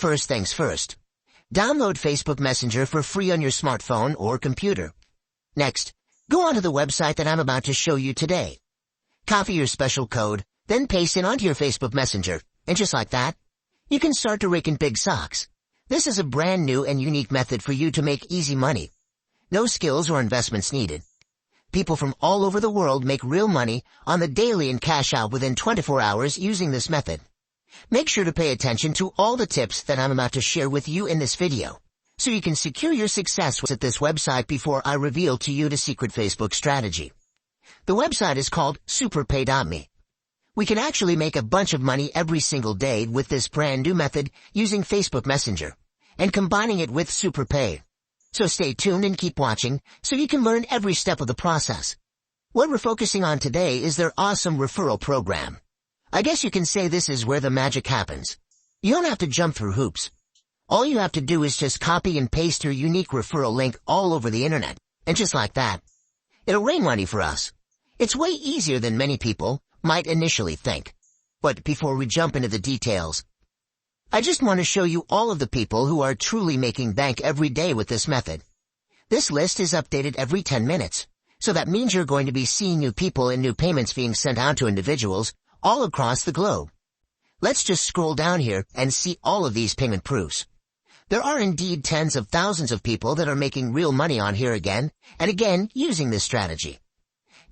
First things first. Download Facebook Messenger for free on your smartphone or computer. Next, go onto the website that I'm about to show you today. Copy your special code, then paste it onto your Facebook Messenger, and just like that, you can start to rake in big socks. This is a brand new and unique method for you to make easy money. No skills or investments needed. People from all over the world make real money on the daily and cash out within 24 hours using this method. Make sure to pay attention to all the tips that I'm about to share with you in this video, so you can secure your success at this website before I reveal to you the secret Facebook strategy. The website is called superpay.me. We can actually make a bunch of money every single day with this brand new method using Facebook Messenger and combining it with SuperPay. So stay tuned and keep watching so you can learn every step of the process. What we're focusing on today is their awesome referral program. I guess you can say this is where the magic happens. You don't have to jump through hoops. All you have to do is just copy and paste your unique referral link all over the internet, and just like that, it'll rain money for us. It's way easier than many people might initially think. But before we jump into the details, I just want to show you all of the people who are truly making bank every day with this method. This list is updated every 10 minutes, so that means you're going to be seeing new people and new payments being sent out to individuals all across the globe. Let's just scroll down here and see all of these payment proofs. There are indeed tens of thousands of people that are making real money on here again and again using this strategy.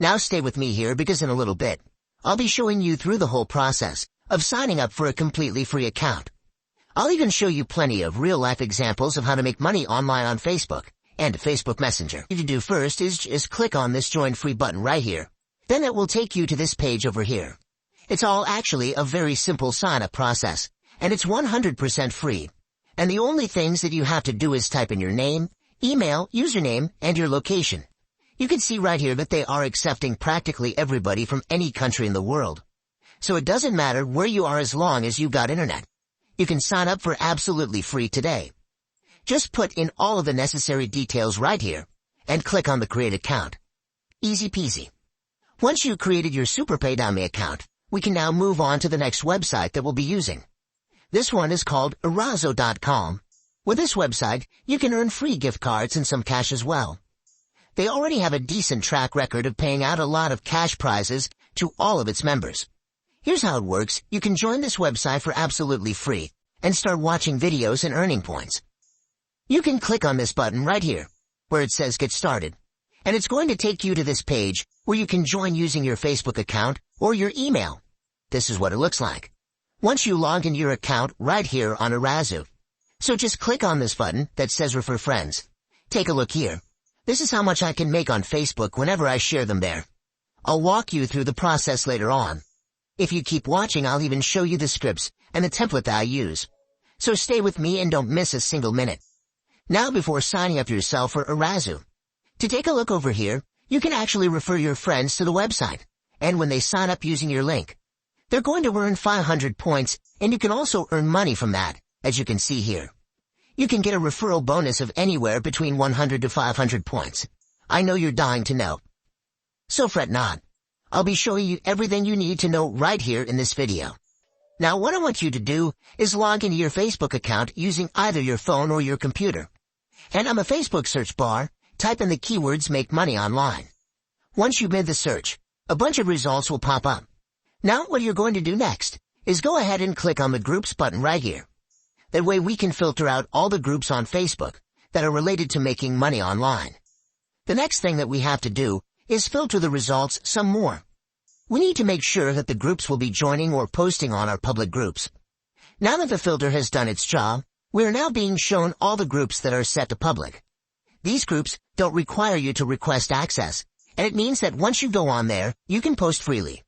Now stay with me here because in a little bit, I'll be showing you through the whole process of signing up for a completely free account. I'll even show you plenty of real-life examples of how to make money online on Facebook and Facebook Messenger. What you do first is just click on this Join Free button right here. Then it will take you to this page over here. It's all actually a very simple sign-up process, and it's 100% free. And the only things that you have to do is type in your name, email, username, and your location. You can see right here that they are accepting practically everybody from any country in the world. So it doesn't matter where you are as long as you got internet. You can sign up for absolutely free today. Just put in all of the necessary details right here and click on the Create Account. Easy peasy. Once you created your SuperPay.me account, we can now move on to the next website that we'll be using. This one is called iRazoo.com. With this website, you can earn free gift cards and some cash as well. They already have a decent track record of paying out a lot of cash prizes to all of its members. Here's how it works. You can join this website for absolutely free and start watching videos and earning points. You can click on this button right here where it says Get Started, and it's going to take you to this page where you can join using your Facebook account or your email. This is what it looks like once you log into your account right here on iRazoo. So just click on this button that says Refer Friends. Take a look here. This is how much I can make on Facebook whenever I share them there. I'll walk you through the process later on. If you keep watching, I'll even show you the scripts and the template that I use. So stay with me and don't miss a single minute. Now before signing up yourself for iRazoo, to take a look over here, you can actually refer your friends to the website. And when they sign up using your link, they're going to earn 500 points, and you can also earn money from that, as you can see here. You can get a referral bonus of anywhere between 100 to 500 points. I know you're dying to know. So fret not. I'll be showing you everything you need to know right here in this video. Now what I want you to do is log into your Facebook account using either your phone or your computer. And on the Facebook search bar, type in the keywords Make Money Online. Once you've made the search, a bunch of results will pop up. Now what you're going to do next is go ahead and click on the Groups button right here. That way we can filter out all the groups on Facebook that are related to making money online. The next thing that we have to do is filter the results some more. We need to make sure that the groups will be joining or posting on our public groups. Now that the filter has done its job, we are now being shown all the groups that are set to public. These groups don't require you to request access, and it means that once you go on there, you can post freely.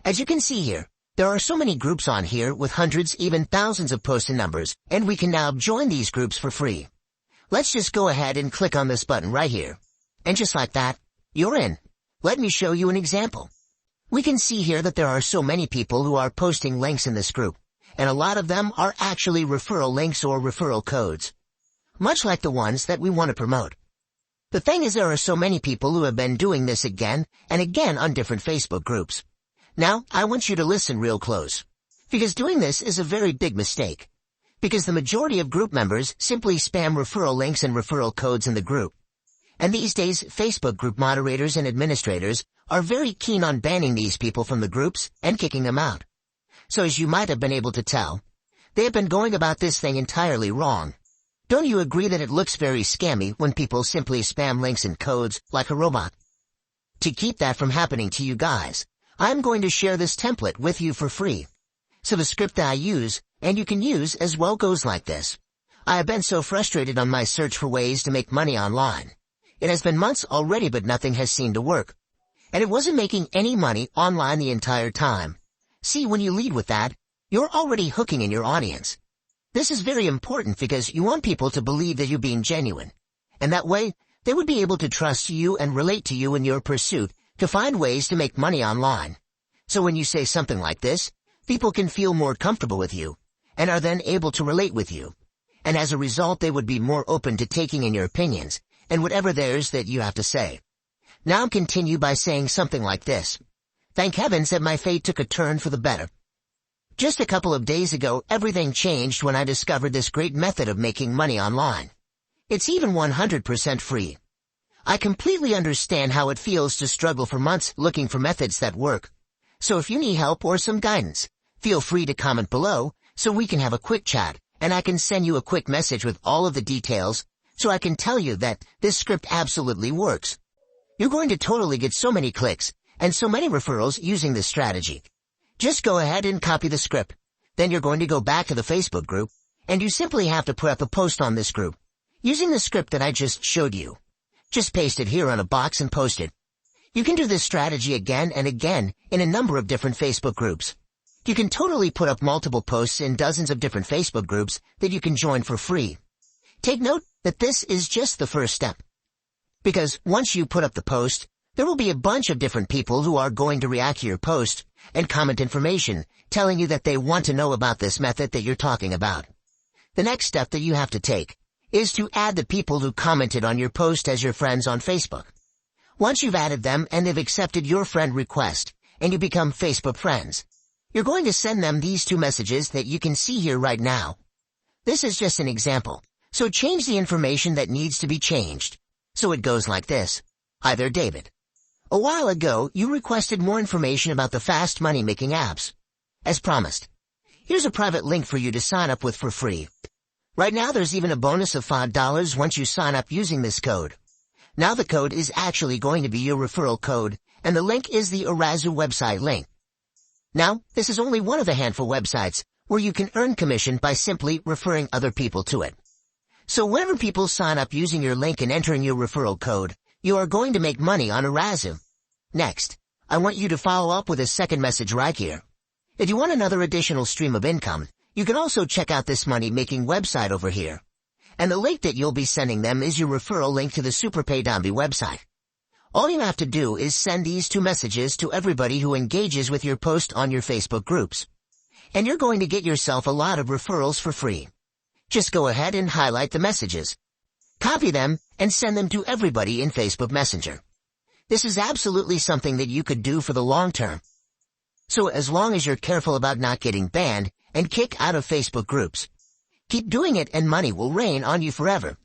As you can see here, there are so many groups on here with hundreds, even thousands of posts and numbers, and we can now join these groups for free. Let's just go ahead and click on this button right here. And just like that, you're in. Let me show you an example. We can see here that there are so many people who are posting links in this group, and a lot of them are actually referral links or referral codes, much like the ones that we want to promote. The thing is, there are so many people who have been doing this again and again on different Facebook groups. Now, I want you to listen real close, because doing this is a very big mistake. because the majority of group members simply spam referral links and referral codes in the group. And these days, Facebook group moderators and administrators are very keen on banning these people from the groups and kicking them out. So as you might have been able to tell, they have been going about this thing entirely wrong. Don't you agree that it looks very scammy when people simply spam links and codes like a robot? To keep that from happening to you guys, I'm going to share this template with you for free. So the script that I use, and you can use as well, goes like this. I have been so frustrated on my search for ways to make money online. It has been months already, but nothing has seemed to work. And it wasn't making any money online the entire time. See, when you lead with that, you're already hooking in your audience. This is very important because you want people to believe that you're being genuine. And that way, they would be able to trust you and relate to you in your pursuit to find ways to make money online. So when you say something like this, people can feel more comfortable with you and are then able to relate with you. And as a result, they would be more open to taking in your opinions and whatever theirs that you have to say. Now continue by saying something like this. Thank heavens that my fate took a turn for the better. Just a couple of days ago, everything changed when I discovered this great method of making money online. It's even 100% free. I completely understand how it feels to struggle for months looking for methods that work. So if you need help or some guidance, feel free to comment below so we can have a quick chat and I can send you a quick message with all of the details so I can tell you that this script absolutely works. You're going to totally get so many clicks and so many referrals using this strategy. Just go ahead and copy the script. Then you're going to go back to the Facebook group and you simply have to put up a post on this group using the script that I just showed you. Just paste it here on a box and post it. You can do this strategy again and again in a number of different Facebook groups. You can totally put up multiple posts in dozens of different Facebook groups that you can join for free. Take note that this is just the first step. Because once you put up the post, there will be a bunch of different people who are going to react to your post and comment information telling you that they want to know about this method that you're talking about. The next step that you have to take is to add the people who commented on your post as your friends on Facebook. Once you've added them and they've accepted your friend request and you become Facebook friends, you're going to send them these two messages that you can see here right now. This is just an example, so change the information that needs to be changed. So it goes like this. Hi there, David. A while ago, you requested more information about the fast money-making apps. As promised, here's a private link for you to sign up with for free. Right now, there's even a bonus of $5 once you sign up using this code. Now the code is actually going to be your referral code, and the link is the iRazoo website link. Now, this is only one of a handful of websites where you can earn commission by simply referring other people to it. So whenever people sign up using your link and entering your referral code, you are going to make money on iRazoo. Next, I want you to follow up with a second message right here. If you want another additional stream of income, you can also check out this money-making website over here. And the link that you'll be sending them is your referral link to the SuperPayDombi website. All you have to do is send these two messages to everybody who engages with your post on your Facebook groups. And you're going to get yourself a lot of referrals for free. Just go ahead and highlight the messages. Copy them and send them to everybody in Facebook Messenger. This is absolutely something that you could do for the long term. So as long as you're careful about not getting banned and kicked out of Facebook groups, keep doing it and money will rain on you forever.